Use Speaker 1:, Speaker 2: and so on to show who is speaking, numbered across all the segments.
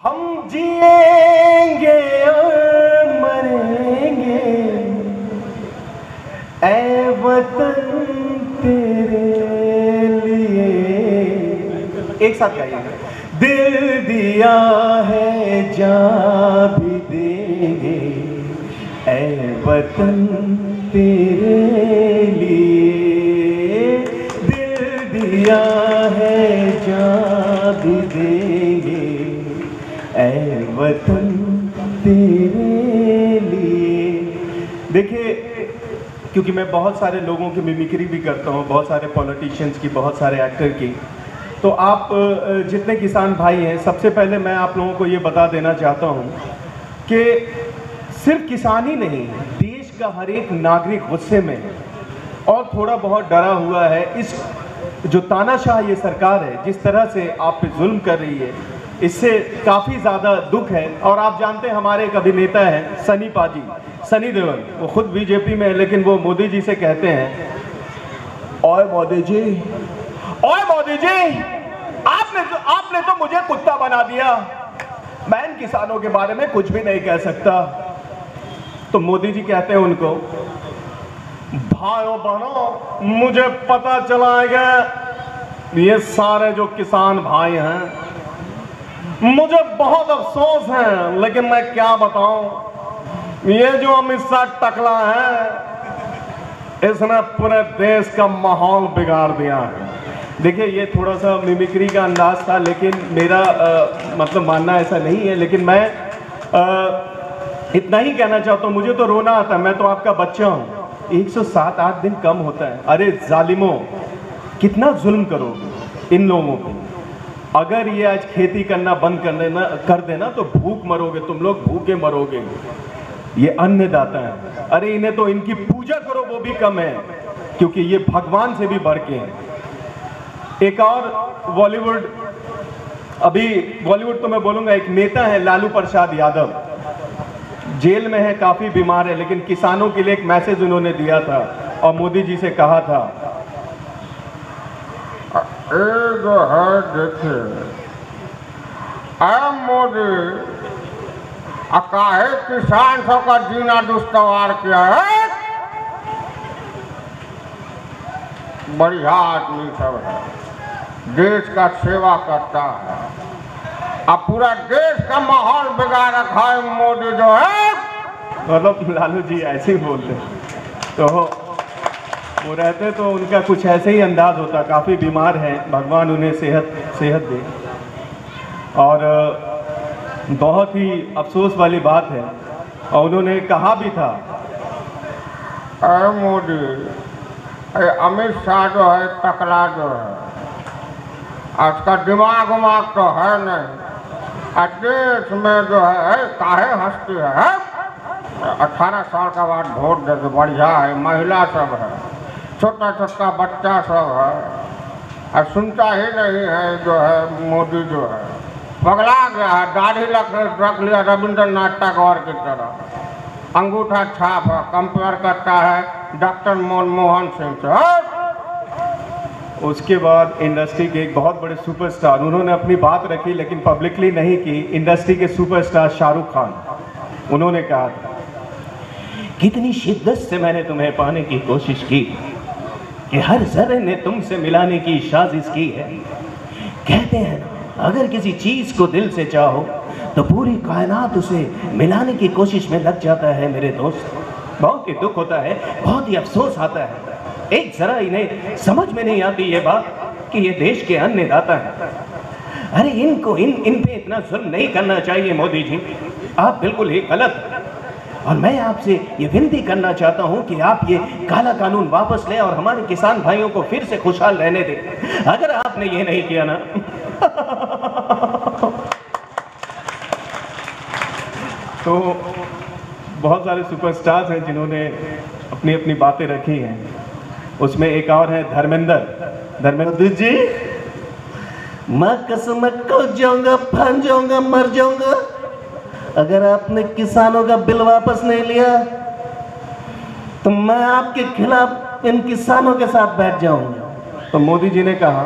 Speaker 1: हम जिएंगे और मरेंगे ऐ वतन तेरे लिए। एक साथ गाइएगा। दिल दिया है जान भी देंगे ऐ वतन तेरे लिए। दिल दिया है जान भी देंगे ऐ वतन तेरे लिए। देखिए, क्योंकि मैं बहुत सारे लोगों की मिमिक्री भी करता हूँ, बहुत सारे पॉलिटिशियंस की, बहुत सारे एक्टर की, तो आप जितने किसान भाई हैं, सबसे पहले मैं आप लोगों को ये बता देना चाहता हूँ कि सिर्फ किसान ही नहीं, देश का हर एक नागरिक गुस्से में और थोड़ा बहुत डरा हुआ है। इस जो तानाशाह ये सरकार है, जिस तरह से आप पे जुल्म कर रही है, इससे काफ़ी ज़्यादा दुख है। और आप जानते हैं हमारे एक अभिनेता हैं सनी पाजी, सनी देओल, वो खुद बीजेपी में है, लेकिन वो मोदी जी से कहते हैं, ओए मोदी जी, ओए मोदी जी, आपने तो मुझे कुत्ता बना दिया, मैं इन किसानों के बारे में कुछ भी नहीं कह सकता। तो मोदी जी कहते हैं उनको, भाइयों बहनों, मुझे पता चला है कि ये सारे जो किसान भाई हैं, मुझे बहुत अफसोस है, लेकिन मैं क्या बताऊं, ये जो अमित शाह टकला है, इसने पूरे देश का माहौल बिगाड़ दिया है। देखिए, ये थोड़ा सा मिमिक्री का अंदाज था, लेकिन मेरा मतलब मानना ऐसा नहीं है। लेकिन मैं इतना ही कहना चाहता हूँ, मुझे तो रोना आता है, मैं तो आपका बच्चा हूँ। 107-8 दिन कम होता है। अरे जालिमों, कितना जुल्म करोगे इन लोगों पे। अगर ये आज खेती करना बंद कर देना तो भूख मरोगे, तुम लोग भूखे मरोगे। ये अन्नदाता है, अरे इन्हें तो इनकी पूजा करो, वो भी कम है, क्योंकि ये भगवान से भी बढ़ के हैं। एक और बॉलीवुड, अभी बॉलीवुड तो मैं बोलूंगा, एक नेता है लालू प्रसाद यादव, जेल में है, काफी बीमार है, लेकिन किसानों के लिए एक मैसेज उन्होंने दिया था और मोदी जी से कहा था,
Speaker 2: जो है देखिए, अरे मोदी, काहे किसान सब का जीना दुश्वार किया है। बढ़िया आदमी सब है, देश का सेवा करता है, अब पूरा देश का माहौल बिगाड़ रखा है मोदी जो है।
Speaker 1: मतलब लालू जी ऐसे ही बोलते, तो वो रहते तो उनका कुछ ऐसे ही अंदाज होता। काफ़ी बीमार हैं, भगवान उन्हें सेहत दे। और बहुत ही अफसोस वाली बात है, और उन्होंने कहा भी था,
Speaker 2: अरे मोदी, अरे अमित शाह जो है टकला जो है, आज का दिमाग तो है नहीं, देश में जो है काहे हंसती है। 18 साल का बाद वोट दे तो बढ़िया है, महिला सब है, छोटा छोटा बच्चा सब है, और सुनता ही नहीं है जो है मोदी जो है, पगला गया है, दाढ़ी रख लिया रविंद्रनाथ टैगोर की तरह, अंगूठा छाप है, कंपेयर करता है डॉक्टर मनमोहन सिंह से।
Speaker 1: उसके बाद इंडस्ट्री के एक बहुत बड़े सुपरस्टार, उन्होंने अपनी बात रखी लेकिन पब्लिकली नहीं की, इंडस्ट्री के सुपरस्टार शाहरुख खान, उन्होंने कहा था, कितनी शिद्दत से मैंने तुम्हें पाने की कोशिश की कि हर जर्रे ने तुमसे मिलाने की साजिश की है। कहते हैं अगर किसी चीज को दिल से चाहो तो पूरी कायनात उसे मिलाने की कोशिश में लग जाता है मेरे दोस्त। बहुत ही दुख होता है, बहुत ही अफसोस आता है, एक जरा इन्हें समझ में नहीं आती ये बात कि ये देश के अन्नदाता है। अरे इनको इन पे इतना जुल्म नहीं करना चाहिए मोदी जी, आप बिल्कुल ही गलत हैं। और मैं आपसे ये विनती करना चाहता हूं कि आप ये काला कानून वापस लें और हमारे किसान भाइयों को फिर से खुशहाल रहने दें। अगर आपने ये नहीं किया ना तो बहुत सारे सुपरस्टार्स हैं जिन्होंने अपनी अपनी बातें रखी हैं। उसमें एक और है धर्मेंद्र जी, मैं कसम खा जाऊंगा, फन जाऊंगा, मर जाऊंगा अगर आपने किसानों का बिल वापस नहीं लिया तो मैं आपके खिलाफ इन किसानों के साथ बैठ जाऊंगा। तो मोदी जी ने कहा,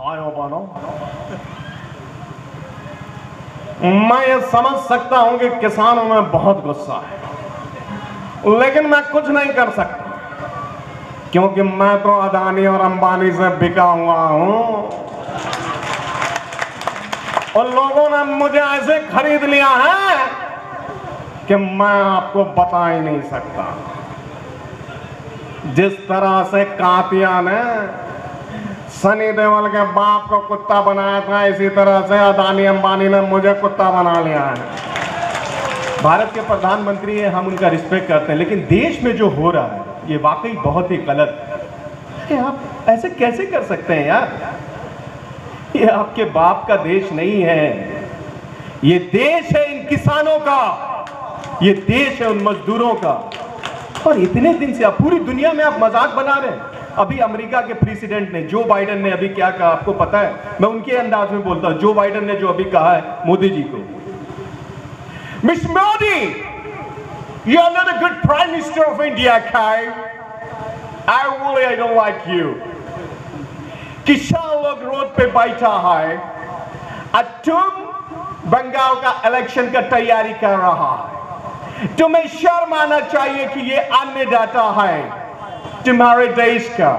Speaker 1: भाइयों बहनों, मैं ये समझ सकता हूं कि किसानों में बहुत गुस्सा है, लेकिन मैं कुछ नहीं कर सकता क्योंकि मैं तो अदानी और अंबानी से बिका हुआ हूं। और लोगों ने मुझे ऐसे खरीद लिया है कि मैं आपको बता ही नहीं सकता। जिस तरह से कातिया ने सनी देओल के बाप को कुत्ता बनाया था, इसी तरह से अदानी अंबानी ने मुझे कुत्ता बना लिया है। भारत के प्रधानमंत्री हैं, हम उनका रिस्पेक्ट करते हैं, लेकिन देश में जो हो रहा है ये वाकई बहुत ही गलत है। आप ऐसे कैसे कर सकते हैं यार? ये आपके बाप का देश नहीं है, ये देश है इन किसानों का, ये देश है उन मजदूरों का। और इतने दिन से आप पूरी दुनिया में आप मजाक बना रहे हैं। अभी अमेरिका के प्रेसिडेंट ने, जो बाइडेन ने अभी क्या कहा आपको पता है? मैं उनके अंदाज में बोलता हूं। जो बाइडेन ने जो अभी कहा है मोदी जी को, Miss Modi, you are not a good Prime Minister of India, Kai. I don't like you. किसान लोग रोड पे बैठा है और तुम बंगाल का इलेक्शन का तैयारी कर रहा है। तुम्हें शर्म आना चाहिए कि ये अन्नदाता है तुम्हारे देश का।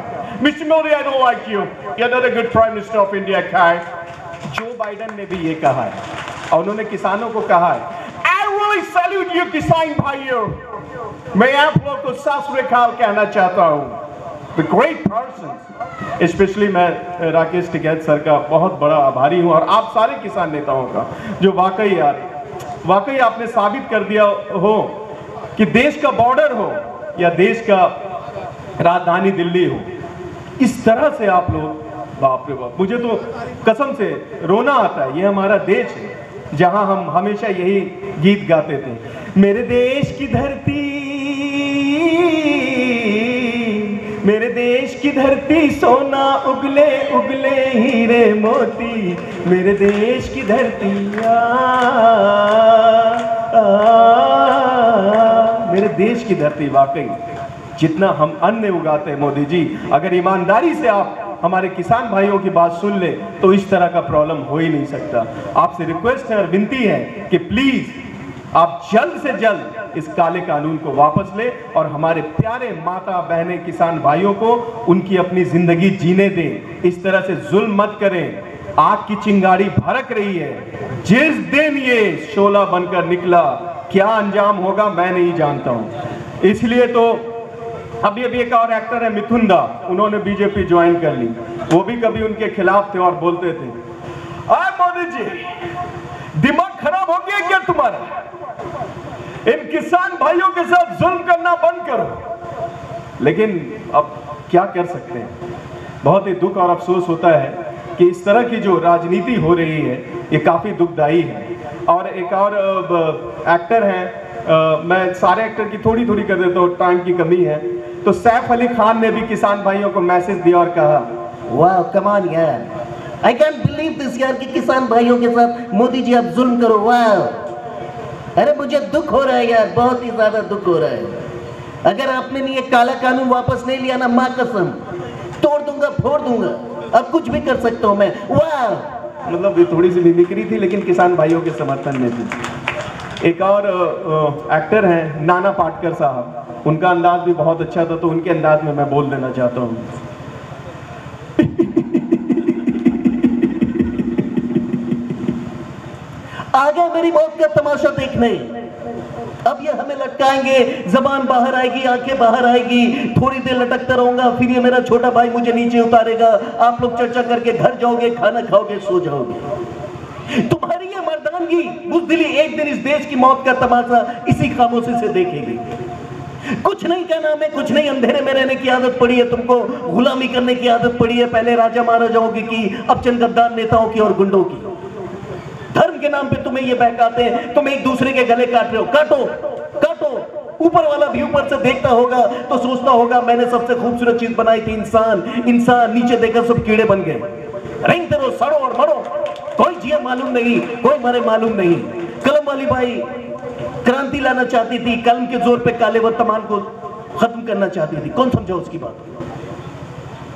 Speaker 1: Mr. Modi, I don't like you. You are not a good Prime Minister of India, Kai. Joe Biden ने भी ये कहा है और उन्होंने किसानों को कहा है, सैल्यूट यू किसान भाइयों। मैं आप लोग को सत श्री अकाल कहना चाहता हूं। द ग्रेट पर्सन, स्पेशली मैं राकेश टिकैत सर का बहुत बड़ा आभारी हूं और आप सारे किसान नेताओं का, जो वाकई आपने साबित कर दिया हो कि देश का बॉर्डर हो या देश का राजधानी दिल्ली हो, इस तरह से आप लोग, बाप रे बाप, मुझे तो कसम से रोना आता है। ये हमारा देश है जहां हम हमेशा यही गीत गाते थे, मेरे देश की धरती, मेरे देश की धरती, सोना उगले उगले हीरे मोती, मेरे देश की धरती मेरे देश की धरती। वाकई जितना हम अन्न उगाते हैं मोदी जी, अगर ईमानदारी से आप हमारे किसान भाइयों की बात सुन ले तो इस तरह का प्रॉब्लम हो ही नहीं सकता। आपसे रिक्वेस्ट है और विनती है कि प्लीज आप जल्द से जल्द इस काले कानून को वापस ले और हमारे प्यारे माता बहने किसान भाइयों को उनकी अपनी जिंदगी जीने दें। इस तरह से जुल्म मत करें। आग की चिंगारी भड़क रही है। जिस दिन ये शोला बनकर निकला, क्या अंजाम होगा मैं नहीं जानता हूं। इसलिए तो अभी एक और एक्टर है मिथुन दा, उन्होंने बीजेपी ज्वाइन कर ली। वो भी कभी उनके खिलाफ थे और बोलते थे, आए मोदी जी, दिमाग खराब हो गया क्या तुम्हारा? इन किसान भाइयों के साथ जुल्म करना बंद करो। लेकिन अब क्या कर सकते हैं? बहुत ही दुख और अफसोस होता है कि इस तरह की जो राजनीति हो रही है ये काफी दुखदायी है। और एक और एक्टर है, मैं सारे एक्टर की थोड़ी कर देता हूँ, टाइम की कमी है। तो सैफ अली खान ने भी किसान भाइयों को मैसेज दिया और कहा,
Speaker 3: वाह कम ऑन यार, आई कैंट बिलीव दिस यार कि किसान भाइयों के साथ मोदी जी आप जुल्म करो। वाह, अरे मुझे दुख हो रहा है यार, बहुत ही ज्यादा दुख हो रहा है। अगर आपने ये काला कानून वापस नहीं लिया ना, माँ कसम तोड़ दूंगा, फोड़ दूंगा, अब कुछ भी कर सकता हूँ मैं। वाह,
Speaker 1: मतलब ये थोड़ी सी मिमिक्री थी लेकिन किसान भाइयों के समर्थन में थी। एक और एक्टर हैं नाना पाटेकर साहब, उनका अंदाज भी बहुत अच्छा था, तो उनके अंदाज में मैं बोल देना चाहता हूँ।
Speaker 3: आगे मेरी मौत का तमाशा देखने, अब ये हमें लटकाएंगे, जबान बाहर आएगी, आंखें बाहर आएगी, थोड़ी देर लटकता रहूंगा, फिर ये मेरा छोटा भाई मुझे नीचे उतारेगा, आप लोग चर्चा करके घर जाओगे, खाना खाओगे, सो जाओगे। तुम्हारी ये मर्दानगी, बुज़दिली एक दिन इस देश की मौत का तमाशा इसी खामोशी से देखेगी। कुछ नहीं कहना हमें, कुछ नहीं, अंधेरे में रहने की आदत पड़ी है तुमको, गुलामी करने की आदत पड़ी है, पहले राजा महाराजाओं की, अब चंद गद्दार नेताओं की और गुंडों की। धर्म के नाम पे तुम्हें ये बहकाते हैं, तुम एक दूसरे के गले काट रहे हो, काटो काटो। ऊपर वाला भी ऊपर से देखता होगा तो सोचता होगा मैंने सबसे खूबसूरत चीज बनाई थी, इंसान, नीचे देखकर सब कीड़े बन गए। रेंगते रहो, सड़ो और मरो, कोई जिया मालूम नहीं, कोई मरे मालूम नहीं। कलम वाली बाई क्रांति लाना चाहती थी, कलम के जोर पे काले वर्तमान को खत्म करना चाहती थी, कौन समझा उसकी बात?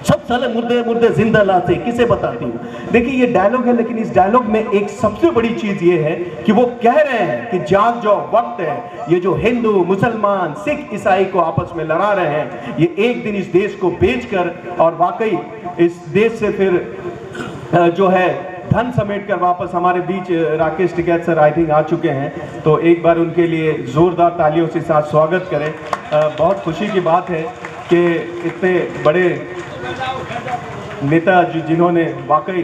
Speaker 3: सब साले मुर्दे मुर्दे जिंदा लाते, किसे बताती हूँ। देखिए ये डायलॉग है, लेकिन इस डायलॉग में एक सबसे बड़ी चीज ये है कि वो कह रहे हैं कि जाग जाओ, वक्त है। ये जो हिंदू मुसलमान सिख ईसाई को आपस में लड़ा रहे हैं, ये एक दिन इस देश को बेचकर और वाकई इस देश से फिर जो है धन समेट कर वापस हमारे बीच Rakesh Tikait sir I think आ चुके हैं। तो एक बार उनके लिए जोरदार तालियों के साथ स्वागत करें। बहुत खुशी की बात है कि इतने बड़े नेता जिन्होंने वाकई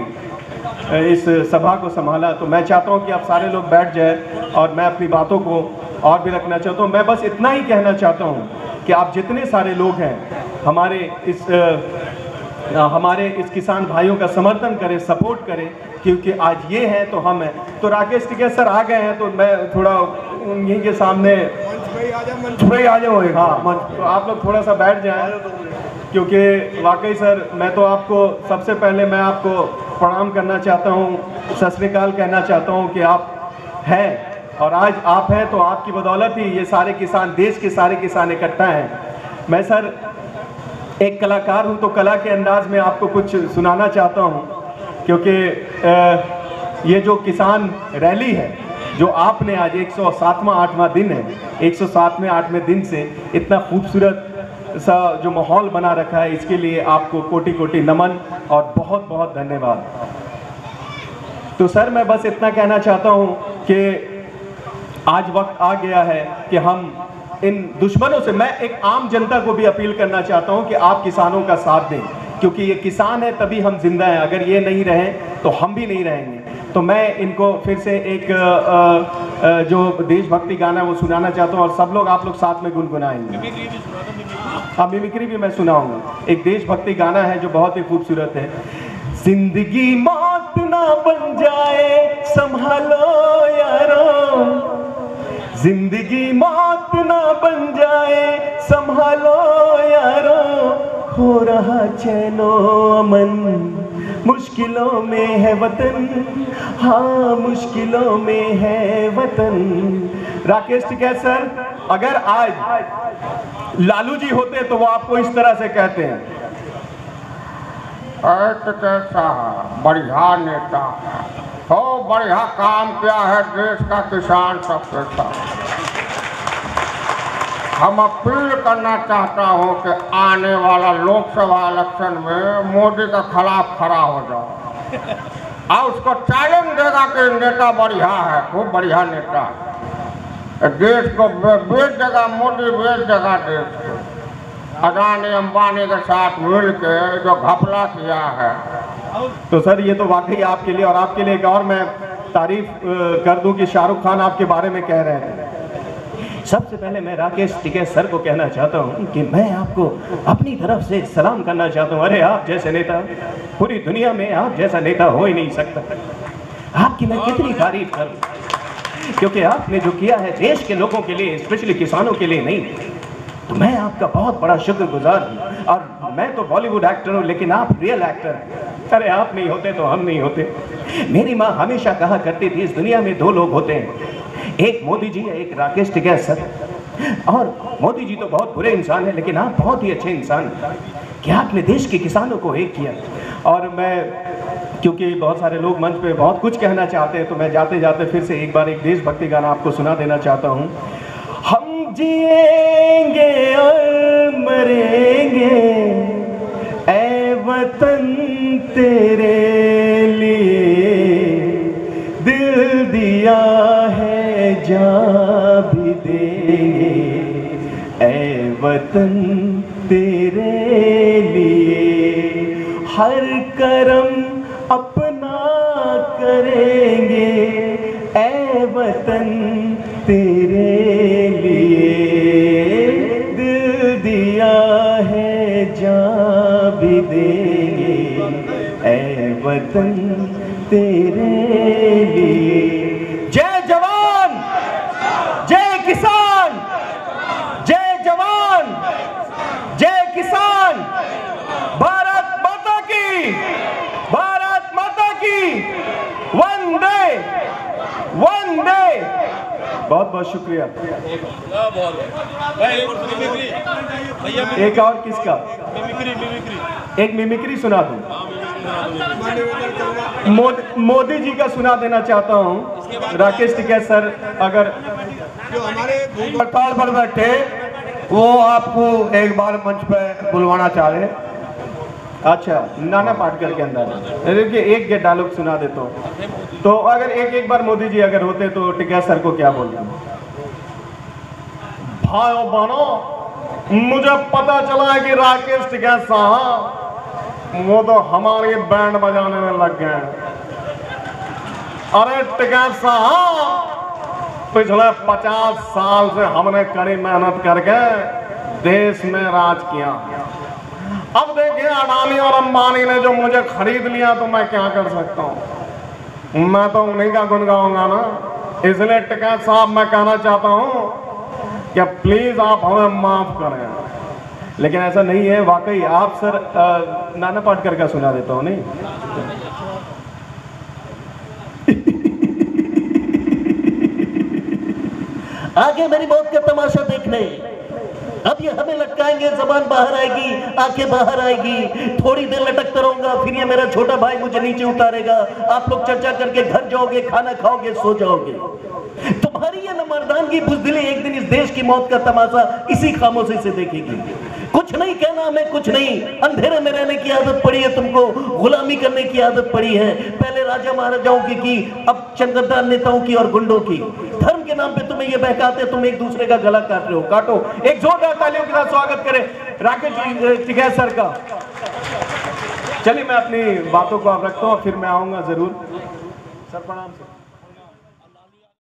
Speaker 3: इस सभा को संभाला। तो मैं चाहता हूं कि आप सारे लोग बैठ जाए और मैं अपनी बातों को और भी रखना चाहता हूं। मैं बस इतना ही कहना चाहता हूं कि आप जितने सारे लोग हैं हमारे इस किसान भाइयों का समर्थन करें, सपोर्ट करें, क्योंकि आज ये हैं तो हम हैं। तो राकेश टिकैत सर आ गए हैं, तो मैं थोड़ा उन्हीं के सामने आ जाओ। हाँ, तो आप लोग थोड़ा सा बैठ जाएं, क्योंकि वाकई सर मैं तो आपको सबसे पहले मैं आपको प्रणाम करना चाहता हूँ, सत श्री अकाल कहना चाहता हूँ कि आप हैं और आज आप हैं तो आपकी बदौलत ही ये सारे किसान, देश के सारे किसान इकट्ठा हैं। मैं सर एक कलाकार हूँ तो कला के अंदाज में आपको कुछ सुनाना चाहता हूँ, क्योंकि ये जो किसान रैली है जो आपने आज 107वां दिन है, 107वें 8वें दिन से इतना खूबसूरत सा जो माहौल बना रखा है, इसके लिए आपको कोटि कोटि नमन और बहुत बहुत धन्यवाद। तो सर मैं बस इतना कहना चाहता हूँ कि आज वक्त आ गया है कि हम इन दुश्मनों से, मैं एक आम जनता को भी अपील करना चाहता हूँ कि आप किसानों का साथ दें, क्योंकि ये किसान है तभी हम जिंदा हैं। अगर ये नहीं रहें तो हम भी नहीं रहेंगे। तो मैं इनको फिर से एक जो देशभक्ति गाना वो सुनाना चाहता हूँ और सब लोग आप लोग साथ में गुनगुनाएंगे। हाँ, मिमिक्री भी मैं सुनाऊंगा। एक देशभक्ति गाना है जो बहुत ही खूबसूरत है। जिंदगी मौत ना बन जाए संभालो यारो, जिंदगी मौत ना बन जाए संभालो यारो, हो रहा चैनो अमन मुश्किलों में है वतन, हाँ मुश्किलों में है वतन। राकेश टिकैत सर, अगर आज लालू जी होते तो वो आपको इस तरह से कहते हैं,
Speaker 2: कैसा बढ़िया नेता हो, बढ़िया काम किया है देश का किसान सबके साथ। हम अपील करना चाहता हूं कि आने वाला लोकसभा इलेक्शन में मोदी के खिलाफ खड़ा हो जाओ और उसको चैलेंज देगा कि नेता बढ़िया है, खूब बढ़िया नेता है, देश को बेच देगा, मोदी बेच देगा देश को। अदानी अंबानी के साथ मिल के जो घपला किया है।
Speaker 1: तो सर ये तो वाकई आपके लिए, और आपके लिए एक और मैं तारीफ कर दूं कि शाहरुख खान आपके बारे में कह रहे थे। सबसे पहले मैं राकेश टिकैत सर को कहना चाहता हूं कि मैं आपको अपनी तरफ से सलाम करना चाहता हूं। अरे आप जैसे नेता पूरी दुनिया में आप जैसा नेता हो ही नहीं सकता। आपकी मैं कितनी तारीफ करूं, क्योंकि आपने जो किया है देश के लोगों के लिए, स्पेशली किसानों के लिए नहीं, तो मैं आपका बहुत बड़ा शुक्रगुजार हूँ। और मैं तो बॉलीवुड एक्टर हूँ, लेकिन आप रियल एक्टर हैं। अरे आप नहीं होते तो हम नहीं होते। मेरी माँ हमेशा कहा करती थी इस दुनिया में दो लोग होते हैं, एक मोदी जी है, एक राकेश टिकैत सर। और मोदी जी तो बहुत बुरे इंसान है, लेकिन आप बहुत ही अच्छे इंसान हैं कि आपने देश के किसानों को एक किया। और मैं, क्योंकि बहुत सारे लोग मंच पे बहुत कुछ कहना चाहते हैं, तो मैं जाते जाते फिर से एक बार एक देशभक्ति गाना आपको सुना देना चाहता हूँ। हम जिएंगे और मरेंगे ऐ वतन तेरे लिए, दिल दिया है जान भी देंगे ऐ वतन तेरे लिए, हर करम अपना करेंगे ऐ वतन तेरे लिए, दिल दिया है जान भी देंगे ऐ वतन तेरे लिए। जय जवान, जय किसान, जय जवान, जय किसान। भारत माता की, भारत माता की। वंदे वंदे बहुत बहुत शुक्रिया। एक और किसका? एक मिमिक्री सुना दूं? मोदी जी का सुना देना चाहता हूं। राकेश टिकैत सर अगर
Speaker 2: जो हमारे हड़ताल पर बैठे वो आपको एक बार मंच पे बुलवाना चाह रहे।
Speaker 1: अच्छा, नाना पाटेकर के अंदर देखिए एक डायलॉग सुना देता हूँ। तो अगर एक बार मोदी जी अगर होते तो टिकैत सर को क्या बोलते? भाइयों बहनों, मुझे पता चला है कि राकेश टिकैत साहब वो तो हमारी बैंड बजाने में लग गए। अरे टिकैत साहब, पिछले 50 साल से हमने कड़ी मेहनत करके देश में राज किया। अब देखिए अडानी और अंबानी ने जो मुझे खरीद लिया तो मैं क्या कर सकता हूँ? मैं तो उन्हीं का गुण गाऊंगा ना। इसलिए टिकैत साहब मैं कहना चाहता हूँ कि प्लीज आप हमें माफ करें। लेकिन ऐसा नहीं है, वाकई आप सर नाना पाटेकर का सुना देता हूँ। नहीं
Speaker 3: आगे मेरी मौत का तमाशा देखने। अब ये हमें लटकाएंगे, जबान बाहर आएगी, आंखें बाहर आएगी, थोड़ी देर लटकता रहूंगा, फिर ये मेरा छोटा भाई मुझे नीचे उतारेगा। आप लोग चर्चा करके घर जाओगे, खाना खाओगे, सो जाओगे। तुम्हारी ये नमर्दानगी, बुज़दिली एक दिन इस देश की मौत का तमाशा इसी खामोशी से देखेगी। कुछ नहीं कहना हमें, कुछ नहीं। अंधेरे में रहने की आदत पड़ी है तुमको, गुलामी करने की आदत पड़ी है। पहले राजा महाराजाओं की, अब चंद्रदान नेताओं की और गुंडों की। धर्म के नाम पे तुम्हें ये बहकाते, तुम एक दूसरे का गला काट रहे हो। काटो। एक जोरदार तालियों के साथ स्वागत करें राकेश टिकैत सर का। चलिए मैं अपनी बातों को अब रखता हूँ, फिर मैं आऊंगा जरूर। सर प्रणाम।